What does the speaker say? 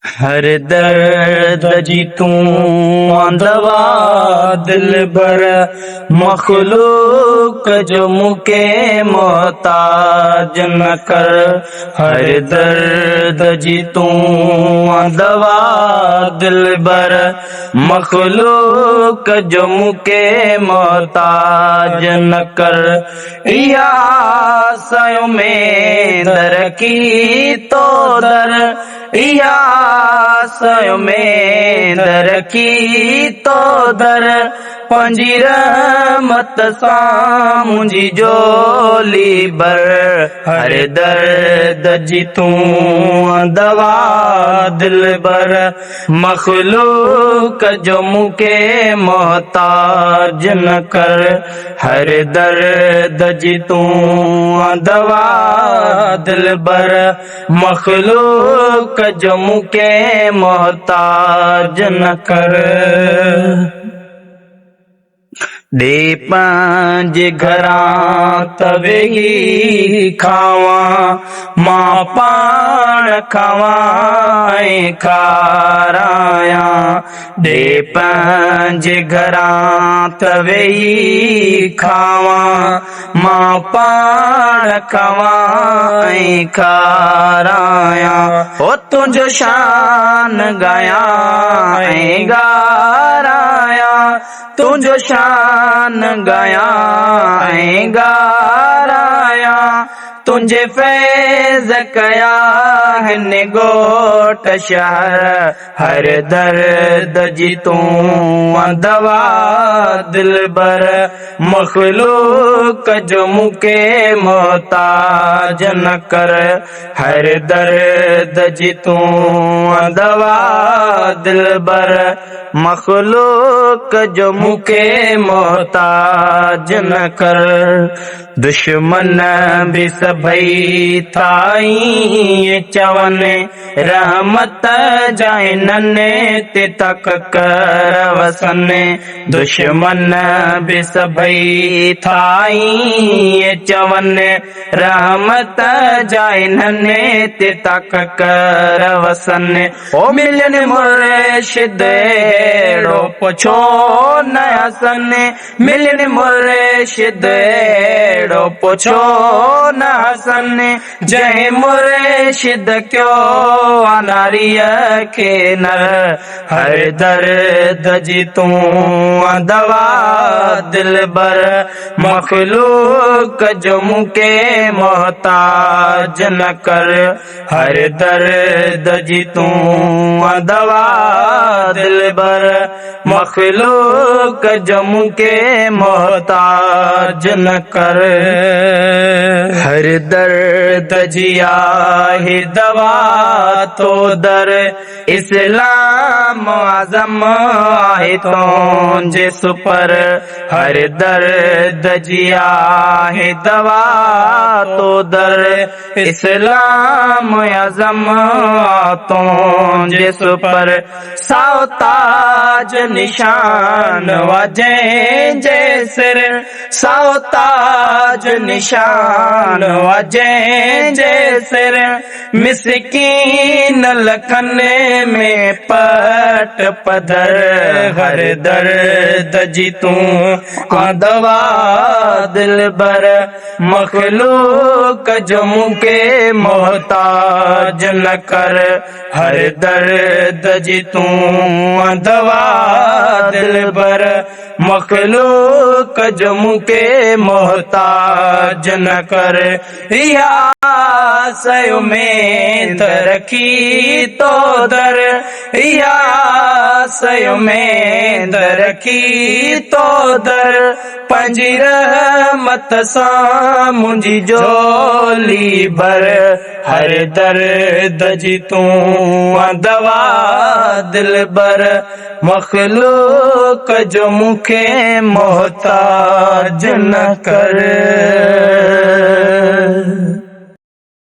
हर दर्द जी तूं दवा दिलबर मखलूक जो मुके मोहताज न कर। हर दर्द जी तूं दवा दिलबर मखलूक जो मुके मोहताज न कर। या सयो में दर की तो दर या सयो में दर की तो दर पंजी रहमत सां मुंहिंजी जोली बर। हर दर्द जी तूं दवा दिलबर मखलूक जो मुके मोहताज न कर। हर दर्द जी तूं दवा दिलबर मखलूक जो मुके मोहताज न कर। दे पंहिंजे घरां त वेही खावां मां पाण खावां ऐं खारायां। दे पंहिंजे घरां त वेही खावां मां पाण खावां ऐं खारायां। ओ तुंहिंजो शान गायां ऐं गारायां तुंहिंजो शान गायां ऐं गारायां। तुंहिंजे फैज़ कया हिन ॻोठ शहर। हर दर्द जी तूं दवा दिलबर मखलूक जो मुके मोहताज न कर। हर दर्द जी तूं दवा दिलबर मखलूक जो मुके मोहताज न कर। दुश्मन भी सभई थाई चवनि रहमत जा हिननि ते तक कर वसनि। दुश्मन भी सभई थाई चवनि रहमत जा हिननि ते तक कर वसनि। ओ मिलनि मुर्शिद अहिड़ो पुछो न हसनि। मिलनि मुर्शिद अहिड़ो पुछो न हसनि। जंहिं मुर्शिद कयो अनारीअ खे नर। हर दर्द जी तूं दवा दिलबर मखलूक जो मुके मोहताज न कर। हर दर्द जी तूं दवा दिलबर मखलूक जो मुके मोहताज न कर। हर दर्द जी आहे दवा तो दर इस्लाम आज़म आहे तुंहिंजे सुपर। हर दर्द जी आहे दवा तो दर इस्लाम आज़म तुंहिंजे सुपर। साओ ताज निशान वा जंहिंजे सिर। साओ ताज निशान वा जंहिंजे सिर। मिसकीन लखनि में पट पधर। हर दर्द जी तूं दवा दिलबर मखलूक जो मुके मोहताज न कर। हर दर्द जी तूं दवा दिलबर मखलूक जो मुके मोहताज न कर। या सयो में दर की तो दर या सयो में दर की तो दर पंजी रहमत सां मुंहिंजी जोली भर। हर दर्द जी तूं दवा दिलबर मखलूक जो मुखे मोहताज न कर।